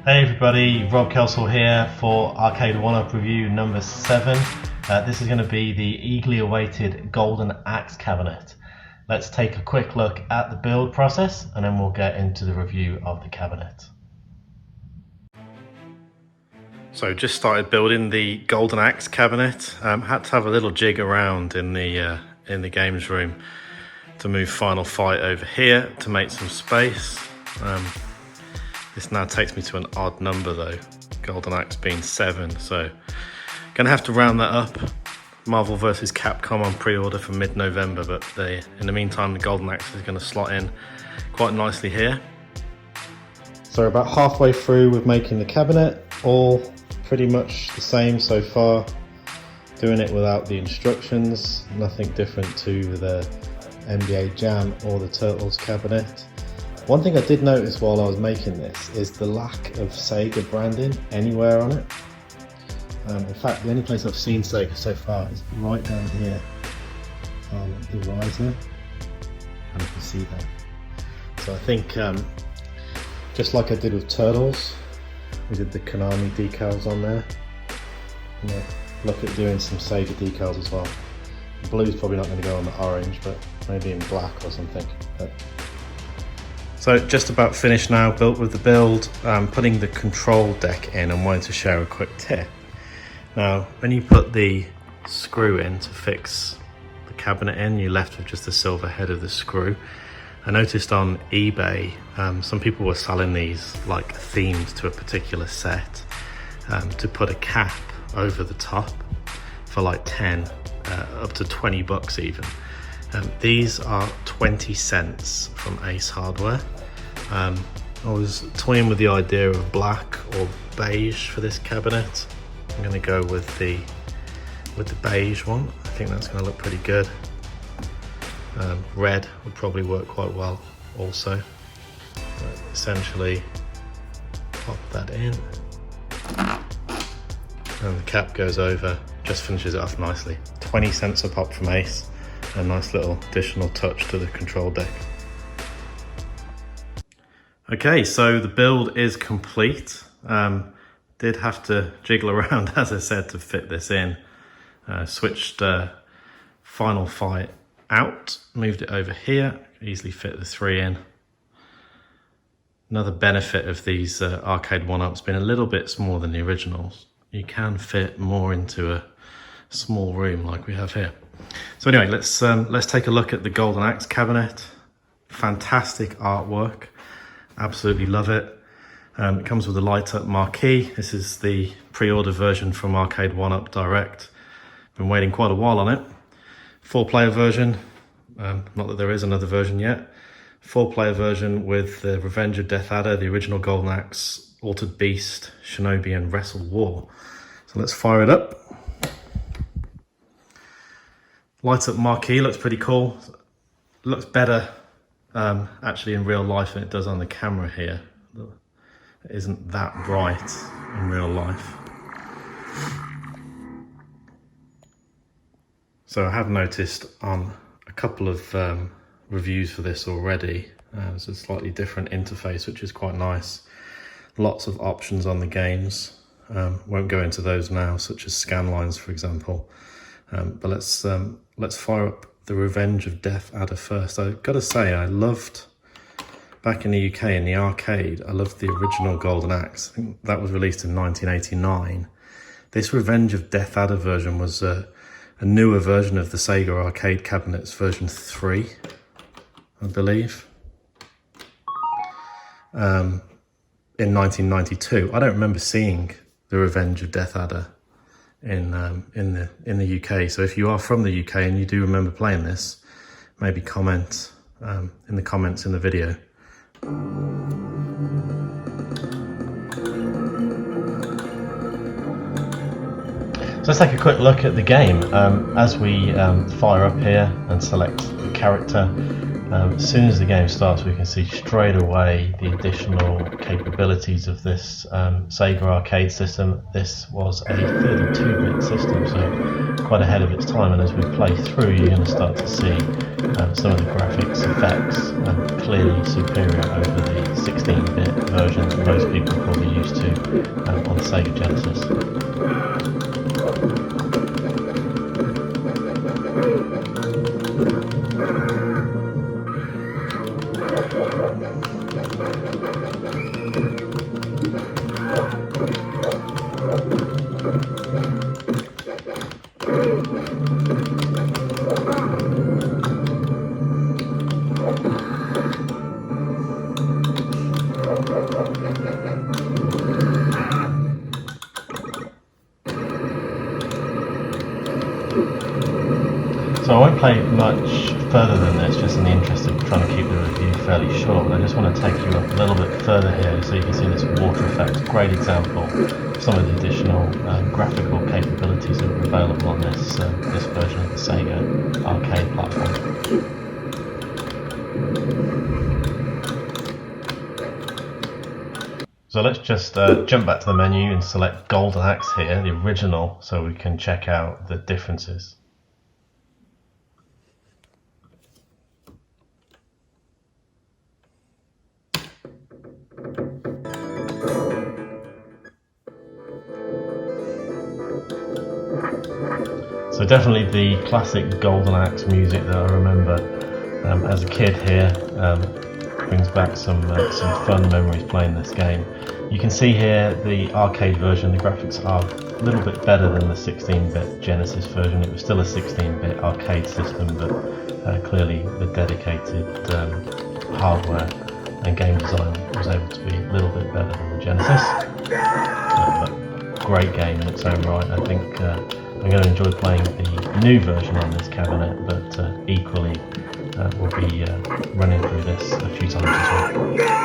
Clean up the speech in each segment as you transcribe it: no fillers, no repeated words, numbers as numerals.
Hey everybody, Rob Kelsall here for Arcade1up review number 7. This is going to be the eagerly awaited GoldenAxe cabinet. Let's take a quick look at the build process and then we'll get into the review of the cabinet. So just started building the GoldenAxe cabinet. Had to have a little jig around in the games room to move Final Fight over here to make some space. This now takes me to an odd number though, GoldenAxe being 7, so gonna have to round that up. Marvel vs Capcom on pre-order for mid-November, but in the meantime the GoldenAxe is gonna slot in quite nicely here. So about halfway through with making the cabinet, all pretty much the same so far. Doing it without the instructions, nothing different to the NBA Jam or the Turtles cabinet. One thing I did notice while I was making this is the lack of Sega branding anywhere on it. In fact, the only place I've seen Sega so far is right down here on the riser, and you can see that. So I think, just like I did with Turtles, we did the Konami decals on there. Look at doing some Sega decals as well. Blue's probably not going to go on the orange, but maybe in black or something. So just about finished now, built with the build, putting the control deck in and wanted to share a quick tip. Now, when you put the screw in to fix the cabinet in, you're left with just the silver head of the screw. I noticed on eBay, some people were selling these like themed to a particular set, to put a cap over the top for like 10, up to 20 bucks even. These are 20 cents from Ace Hardware. I was toying with the idea of black or beige for this cabinet. I'm going to go with the beige one. I think that's going to look pretty good. Red would probably work quite well also. Essentially pop that in and the cap goes over, just finishes it off nicely. 20 cents a pop from Ace. A nice little additional touch to the control deck. Okay, so the build is complete. Did have to jiggle around, as I said, to fit this in. Switched Final Fight out, moved it over here, easily fit the 3 in. Another benefit of these Arcade1ups being a little bit smaller than the originals. You can fit more into a small room like we have here. So anyway, let's take a look at the GoldenAxe cabinet. Fantastic artwork, absolutely love it. It comes with a light up marquee. This is the pre-order version from Arcade1up Direct. Been waiting quite a while on it. 4-player version, not that there is another version yet. 4-player version with the Revenge of Death Adder, the original GoldenAxe, Altered Beast, Shinobi and Wrestle War. So let's fire it up. Light up marquee looks pretty cool. Looks better actually in real life than it does on the camera here. It isn't that bright in real life. So I have noticed on a couple of reviews for this already, there's a slightly different interface which is quite nice. Lots of options on the games. Won't go into those now, such as scan lines for example. But let's fire up the Revenge of Death Adder first. I've got to say, I loved, back in the UK in the arcade, I loved the original GoldenAxe. I think that was released in 1989. This Revenge of Death Adder version was a newer version of the Sega arcade cabinets, version 3, I believe, in 1992. I don't remember seeing the Revenge of Death Adder in the UK. So if you are from the UK and you do remember playing this, maybe comment in the comments in the video. So let's take a quick look at the game. As we fire up here and select the character, As soon as the game starts, we can see straight away the additional capabilities of this Sega arcade system. This was a 32-bit system, so quite ahead of its time, and as we play through, you're going to start to see some of the graphics effects clearly superior over the 16-bit version that most people are probably used to on the Sega Genesis. So I won't play much further than this, just in the interest of trying to keep the review fairly short, but I just want to take you up a little bit further here so you can see this water effect. Great example of some of the additional graphical capabilities that are available on this version of the Sega arcade platform. So let's just jump back to the menu and select GoldenAxe here, the original, so we can check out the differences. So definitely the classic GoldenAxe music that I remember as a kid here brings back some fun memories playing this game. You can see here the arcade version, the graphics are a little bit better than the 16-bit Genesis version. It was still a 16-bit arcade system, but clearly the dedicated hardware and game design was able to be a little bit better than the Genesis. But great game in its own right. I think I'm going to enjoy playing the new version on this cabinet, but equally we'll be running through this a few times as well.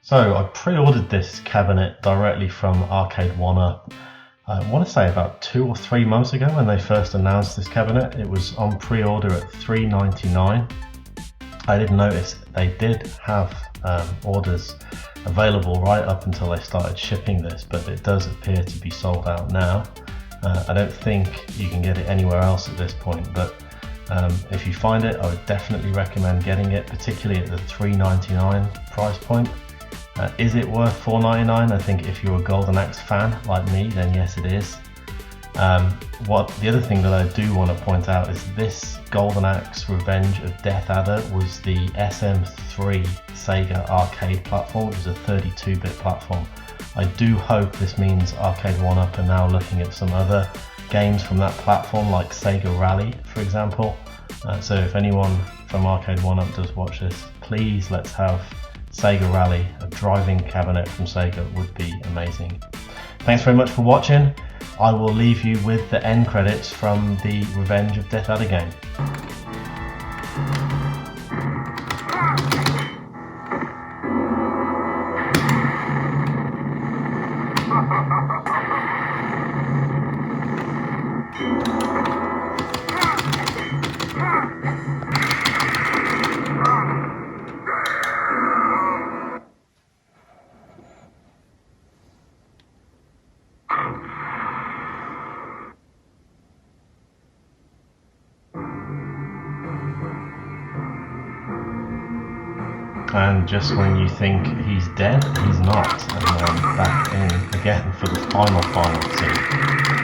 So I pre-ordered this cabinet directly from Arcade1up. I want to say about 2 or 3 months ago when they first announced this cabinet. It was on pre-order at $3.99. I didn't notice they did have orders available right up until they started shipping this, but it does appear to be sold out now. I don't think you can get it anywhere else at this point, but if you find it, I would definitely recommend getting it, particularly at the $3.99 price point. Is it worth $4.99? I think if you're a GoldenAxe fan like me, then yes it is. The other thing that I do want to point out is this GoldenAxe Revenge of Death Adder was the SM3 Sega arcade platform. It was a 32-bit platform. I do hope this means Arcade1up are now looking at some other games from that platform, like Sega Rally, for example. So if anyone from Arcade1up does watch this, please let's have Sega Rally, a driving cabinet from Sega would be amazing. Thanks very much for watching. I will leave you with the end credits from the Revenge of Death Adder game. And just when you think he's dead, he's not, and then back in again for the final scene.